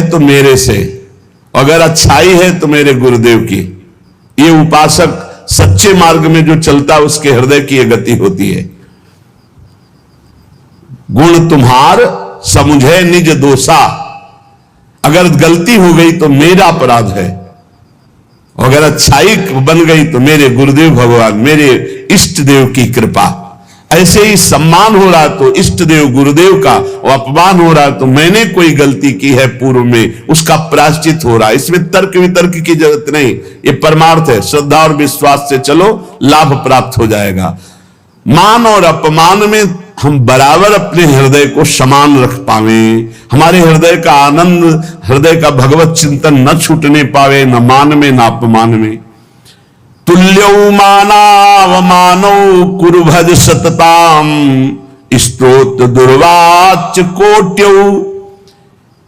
है तो मेरे से, अगर अच्छाई है तो मेरे गुरुदेव की। ये उपासक सच्चे मार्ग में जो चलता है उसके हृदय की ये गति होती है। गुण तुम्हार समुझे निज दोषा, अगर गलती हो गई तो मेरा अपराध है, अगर अच्छाई बन गई तो मेरे गुरुदेव भगवान, मेरे इष्ट देव की कृपा। ऐसे ही सम्मान हो रहा तो इष्ट देव गुरुदेव का, और अपमान हो रहा तो मैंने कोई गलती की है पूर्व में, उसका प्रायश्चित हो रहा है। इसमें तर्क वितर्क की जरूरत नहीं, ये परमार्थ है। श्रद्धा और विश्वास से चलो, लाभ प्राप्त हो जाएगा। मान और अपमान में हम बराबर अपने हृदय को समान रख पावे, हमारे हृदय का आनंद, हृदय का भगवत चिंतन न छूटने पावे, न मान में न अपमान में। तुल्यौ मानावमानौ कुरु भज सतताम, स्तोत्र दुर्वाच्य कोट्यौ।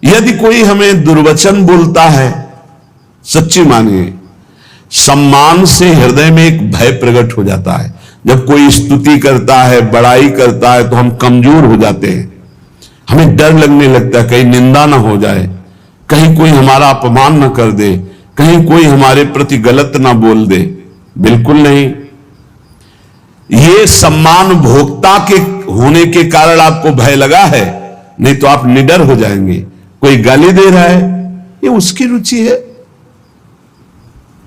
यदि कोई हमें दुर्वचन बोलता है, सच्ची मानिए, सम्मान से हृदय में एक भय प्रकट हो जाता है। जब कोई स्तुति करता है, बड़ाई करता है, तो हम कमजोर हो जाते हैं, हमें डर लगने लगता है कहीं निंदा ना हो जाए, कहीं कोई हमारा अपमान ना कर दे, कहीं कोई हमारे प्रति गलत ना बोल दे। बिल्कुल नहीं। ये सम्मान भोक्ता के होने के कारण आपको भय लगा है, नहीं तो आप निडर हो जाएंगे। कोई गाली दे रहा है, ये उसकी रुचि है,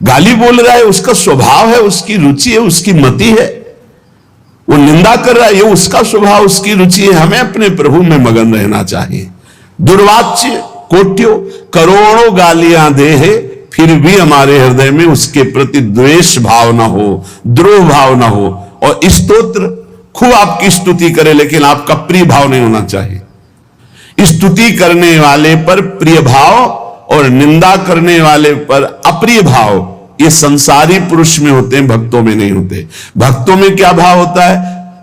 गाली बोल रहा है उसका स्वभाव है, उसकी रुचि है, उसकी मति है। वो निंदा कर रहा है, ये उसका स्वभाव, उसकी रुचि है। हमें अपने प्रभु में मगन रहना चाहिए। दुर्वाच्य कोट्यो, करोड़ों गालियां दे है, फिर भी हमारे हृदय में उसके प्रति द्वेष भाव ना हो, द्रोह भाव ना हो। और स्तोत्र खूब आपकी स्तुति करे, लेकिन आपका प्रिय भाव नहीं होना चाहिए। स्तुति करने वाले पर प्रिय भाव और निंदा करने वाले पर अप्रिय भाव, ये संसारी पुरुष में होते हैं, भक्तों में नहीं होते। भक्तों में क्या भाव होता है?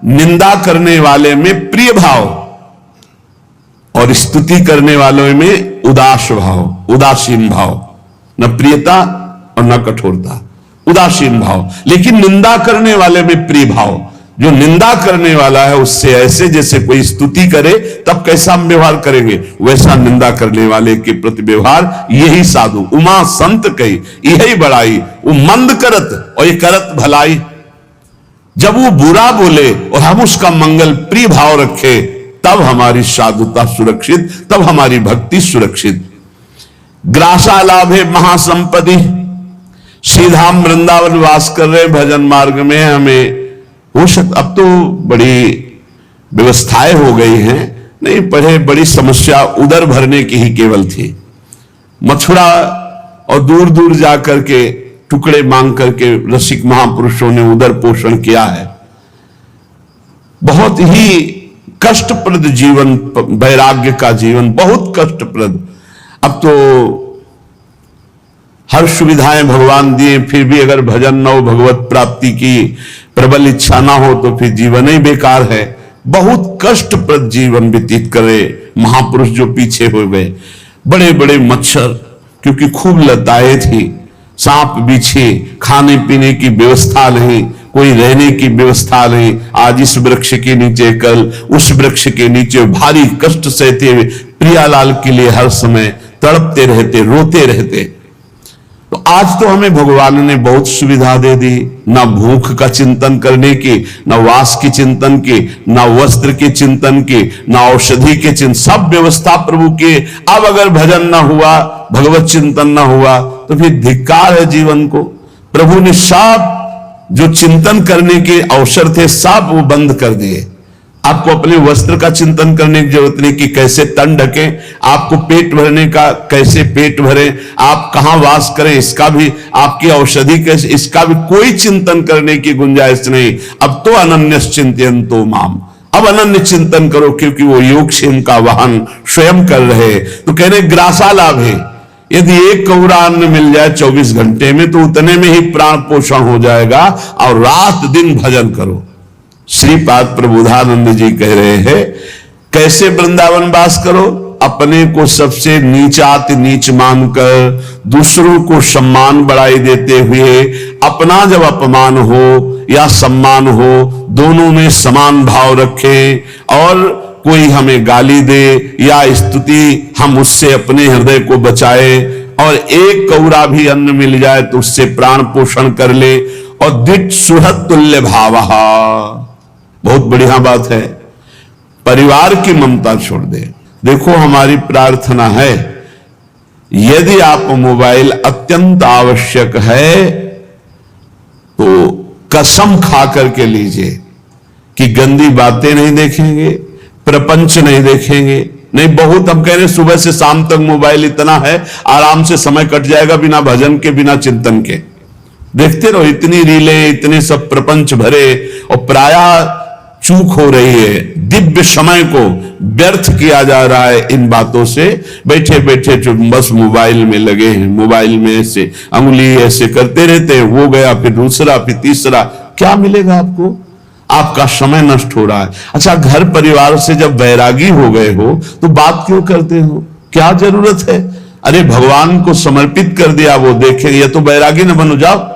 निंदा करने वाले में प्रिय भाव और स्तुति करने वालों में उदास भाव, उदासीन भाव, न प्रियता और न कठोरता, उदासीन भाव। लेकिन निंदा करने वाले में प्रिय भाव। जो निंदा करने वाला है उससे ऐसे जैसे कोई स्तुति करे तब कैसा हम व्यवहार करेंगे, वैसा निंदा करने वाले के प्रति व्यवहार। यही साधु उमा संत कही, यही बड़ाई, वो मंद करत और ये करत भलाई। जब वो बुरा बोले और हम उसका मंगल प्रिय भाव रखे, तब हमारी साधुता सुरक्षित, तब हमारी भक्ति सुरक्षित। ग्रासा लाभे महासंपत्ति, सीधा वृंदावन वास कर रहे भजन मार्ग में। हमें हो सकता, अब तो बड़ी व्यवस्थाएं हो गई हैं, नहीं पढ़े बड़ी समस्या उदर भरने की ही केवल थी। मथुरा और दूर दूर जाकर के टुकड़े मांग करके रसिक महापुरुषों ने उदर पोषण किया है। बहुत ही कष्टप्रद जीवन, वैराग्य का जीवन बहुत कष्टप्रद। अब तो हर सुविधाएं भगवान दिए, फिर भी अगर भजन न हो, भगवत प्राप्ति की प्रबल इच्छा ना हो, तो फिर जीवन ही बेकार है। बहुत कष्टप्रद जीवन व्यतीत करे महापुरुष जो पीछे हो गए। बड़े बड़े मच्छर, क्योंकि खूब लताएं थी, सांप बिछे, खाने पीने की व्यवस्था नहीं, कोई रहने की व्यवस्था नहीं। आज इस वृक्ष के नीचे, कल उस वृक्ष के नीचे भारी कष्ट सहते हुए प्रियालाल के लिए हर समय तड़पते रहते, रोते रहते। तो आज तो हमें भगवान ने बहुत सुविधा दे दी, ना भूख का चिंतन करने की, ना वास की चिंतन की, ना वस्त्र के चिंतन की, ना औषधि के चिंतन, सब व्यवस्था प्रभु के। अब अगर भजन ना हुआ, भगवत चिंतन ना हुआ, तो फिर धिक्कार है जीवन को। प्रभु ने सब जो चिंतन करने के अवसर थे सब वो बंद कर दिए। आपको अपने वस्त्र का चिंतन करने की जरूरत नहीं कि कैसे तन ढके, आपको पेट भरने का कैसे पेट भरे, आप कहां वास करें इसका भी, आपकी औषधि कैसे, इसका भी कोई चिंतन करने की गुंजाइश नहीं। अब तो अनन्य चिंतयन्तो माम, अब अनन्य चिंतन करो, क्योंकि वो योगक्षेम का वाहन स्वयं कर रहे। तो कह रहे ग्रासा लाभ है, यदि एक कौरा अन्न मिल जाए 24 घंटे में, तो उतने में ही प्राण पोषण हो जाएगा। और रात दिन भजन करो। श्रीपाद प्रबोधानंद जी कह रहे हैं, कैसे वृंदावन वास करो? अपने को सबसे नीचाति नीच मानकर, दूसरों को सम्मान बढ़ाई देते हुए, अपना जब अपमान हो या सम्मान हो, दोनों में समान भाव रखें। और कोई हमें गाली दे या स्तुति, हम उससे अपने हृदय को बचाए, और एक कौरा भी अन्न मिल जाए तो उससे प्राण पोषण कर ले। और दिट सुहृद तुल्य भावः, बहुत बढ़िया बात है, परिवार की ममता छोड़ दे। देखो हमारी प्रार्थना है, यदि आप मोबाइल अत्यंत आवश्यक है तो कसम खा करके लीजिए कि गंदी बातें नहीं देखेंगे, प्रपंच नहीं देखेंगे। नहीं, बहुत हम कह रहे सुबह से शाम तक मोबाइल इतना है, आराम से समय कट जाएगा बिना भजन के, बिना चिंतन के। देखते रहो, इतनी रीलें, इतने सब प्रपंच भरे, और प्रायः चूक हो रही है। दिव्य समय को व्यर्थ किया जा रहा है इन बातों से। बैठे बैठे जो बस मोबाइल में लगे हैं, मोबाइल में ऐसे अंगुली ऐसे करते रहते हैं, वो गया फिर दूसरा फिर तीसरा, क्या मिलेगा आपको? आपका समय नष्ट हो रहा है। अच्छा, घर परिवार से जब वैरागी हो गए हो तो बात क्यों करते हो? क्या जरूरत है? अरे भगवान को समर्पित कर दिया, वो देखे। ये तो वैरागी न बनो, जाओ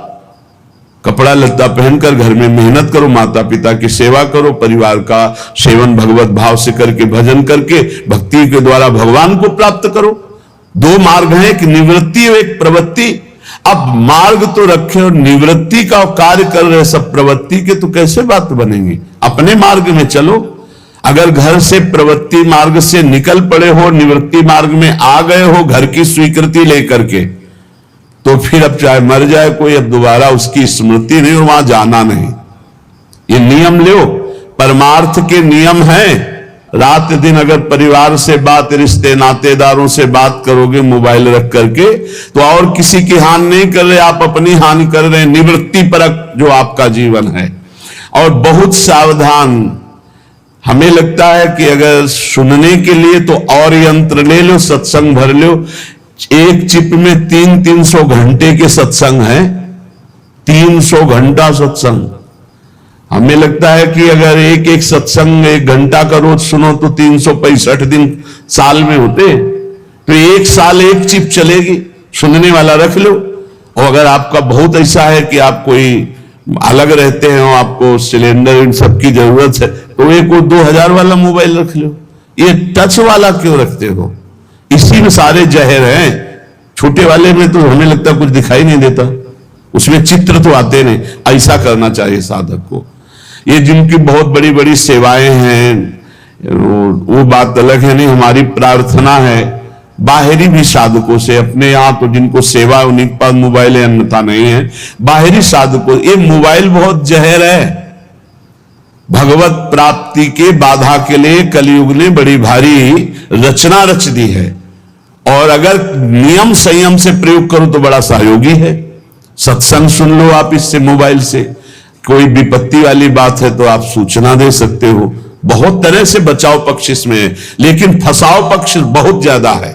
कपड़ा लत्ता पहनकर घर में मेहनत करो, माता पिता की सेवा करो, परिवार का सेवन भगवत भाव से करके, भजन करके, भक्ति के द्वारा भगवान को प्राप्त करो। दो मार्ग हैं, एक निवृत्ति और एक प्रवृत्ति। अब मार्ग तो रखे और निवृत्ति का कार्य कर रहे सब प्रवृत्ति के, तो कैसे बात बनेंगी? अपने मार्ग में चलो। अगर घर से प्रवृत्ति मार्ग से निकल पड़े हो, निवृत्ति मार्ग में आ गए हो घर की स्वीकृति लेकर के, तो फिर अब चाहे मर जाए कोई, अब दोबारा उसकी स्मृति नहीं और वहां जाना नहीं। ये नियम लो, परमार्थ के नियम हैं। रात दिन अगर परिवार से बात, रिश्ते नातेदारों से बात करोगे मोबाइल रख करके, तो और किसी की हानि नहीं कर रहे, आप अपनी हानि कर रहे हैं। निवृत्ति परक जो आपका जीवन है। और बहुत सावधान, हमें लगता है कि अगर सुनने के लिए तो और यंत्र ले लो, सत्संग भर लो। एक चिप में 300 घंटे के सत्संग है, 300 घंटा सत्संग। हमें लगता है कि अगर एक एक सत्संग 1 घंटा का रोज सुनो तो 365 दिन साल में होते, तो 1 साल 1 चिप चलेगी। सुनने वाला रख लो। और अगर आपका बहुत ऐसा है कि आप कोई अलग रहते हैं, आपको सिलेंडर इन सब की जरूरत है, तो एक वो 2000 वाला मोबाइल रख लो। ये टच वाला क्यों रखते हो? इसी में सारे जहर हैं। छोटे वाले में तो हमें लगता कुछ दिखाई नहीं देता, उसमें चित्र तो आते नहीं। ऐसा करना चाहिए साधक को। ये जिनकी बहुत बड़ी बड़ी सेवाएं हैं वो बात अलग है। नहीं, हमारी प्रार्थना है बाहरी भी साधकों से, अपने यहां तो जिनको सेवा उन्हीं के पास मोबाइल है, अन्यथा नहीं है। बाहरी साधकों, ये मोबाइल बहुत जहर है। भगवत प्राप्ति के बाधा के लिए कलयुग ने बड़ी भारी रचना रच दी है। और अगर नियम संयम से प्रयोग करो तो बड़ा सहयोगी है। सत्संग सुन लो आप इससे, मोबाइल से। कोई विपत्ति वाली बात है तो आप सूचना दे सकते हो। बहुत तरह से बचाव पक्ष इसमें है, लेकिन फसाव पक्ष बहुत ज्यादा है।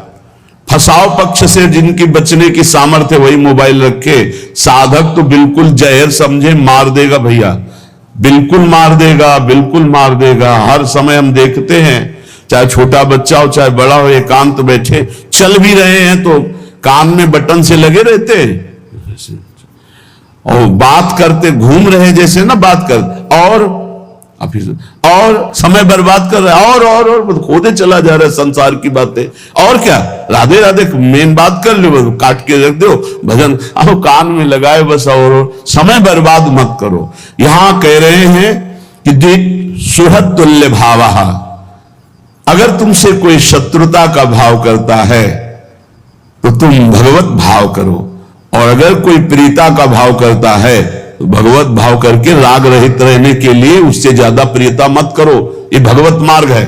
फसाव पक्ष से जिनकी बचने की सामर्थ्य, वही मोबाइल रखे। साधक तो बिल्कुल जहर समझे, मार देगा भैया, बिल्कुल मार देगा, बिल्कुल मार देगा। हर समय हम देखते हैं, चाहे छोटा बच्चा हो चाहे बड़ा हो, एकांत बैठे चल भी रहे हैं तो कान में बटन से लगे रहते हैं और बात करते घूम रहे जैसे ना बात करते, और समय बर्बाद कर रहा है, और खोदे चला जा रहा है संसार की बातें। और क्या, राधे राधे मेन बात कर लो, काट के रख दो भजन, अब कान में लगाए बस। और समय बर्बाद मत करो। यहां कह रहे हैं कि सुहृद तुल्य भावः, अगर तुमसे कोई शत्रुता का भाव करता है तो तुम भगवत भाव करो, और अगर कोई प्रीता का भाव करता है तो भगवत भाव करके राग रहित रहने के लिए उससे ज्यादा प्रियता मत करो। ये भगवत मार्ग है।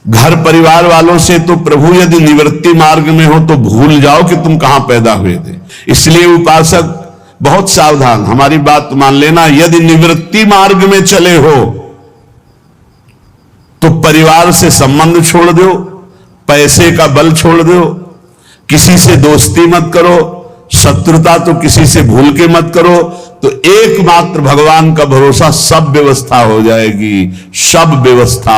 घर परिवार वालों से तो प्रभु यदि निवृत्ति मार्ग में हो तो भूल जाओ कि तुम कहां पैदा हुए थे। इसलिए उपासक बहुत सावधान, हमारी बात मान लेना। यदि निवृत्ति मार्ग में चले हो तो परिवार से संबंध छोड़ दो, पैसे का बल छोड़ दो, किसी से दोस्ती मत करो, शत्रुता तो किसी से भूल के मत करो। तो एकमात्र भगवान का भरोसा, सब व्यवस्था हो जाएगी। सब व्यवस्था,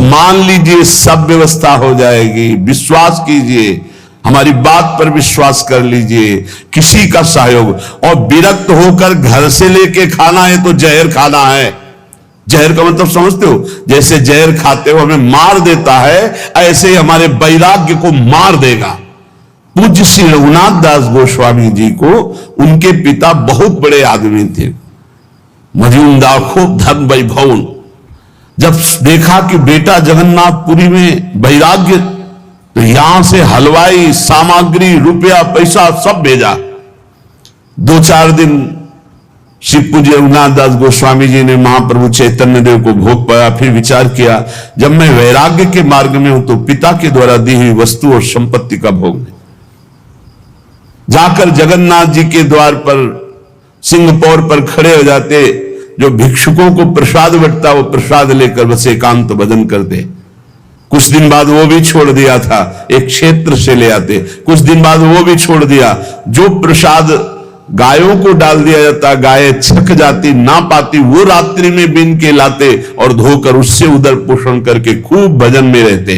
मान लीजिए, सब व्यवस्था हो जाएगी। विश्वास कीजिए, हमारी बात पर विश्वास कर लीजिए। किसी का सहयोग, और विरक्त होकर घर से लेके खाना है तो जहर खाना है। जहर का मतलब समझते हो? जैसे जहर खाते हो हमें मार देता है, ऐसे ही हमारे वैराग्य को मार देगा। पूज्य श्री रघुनाथ दास गोस्वामी जी को उनके पिता बहुत बड़े आदमी थे, मजूमदार, खूब धन वैभव। जब देखा कि बेटा जगन्नाथपुरी में वैराग्य, तो यहां से हलवाई, सामग्री, रुपया, पैसा सब भेजा। 2-4 दिन श्री पूज्य रघुनाथ दास गोस्वामी जी ने महाप्रभु चैतन्य देव को भोग पाया। फिर विचार किया, जब मैं वैराग्य के मार्ग में हूं तो पिता के द्वारा दी हुई वस्तु और संपत्ति का भोग नहीं। जाकर जगन्नाथ जी के द्वार पर सिंहपौर पर खड़े हो जाते, जो भिक्षुकों को प्रसाद बंटता वो प्रसाद लेकर बस एकांत भजन करते। कुछ दिन बाद वो भी छोड़ दिया था, एक क्षेत्र से ले आते। कुछ दिन बाद वो भी छोड़ दिया। जो प्रसाद गायों को डाल दिया जाता, गायें छक जाती, ना पाती, वो रात्रि में बीन के लाते और धोकर उससे उदर पोषण करके खूब भजन में रहते।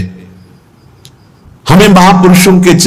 हमें महापुरुषों के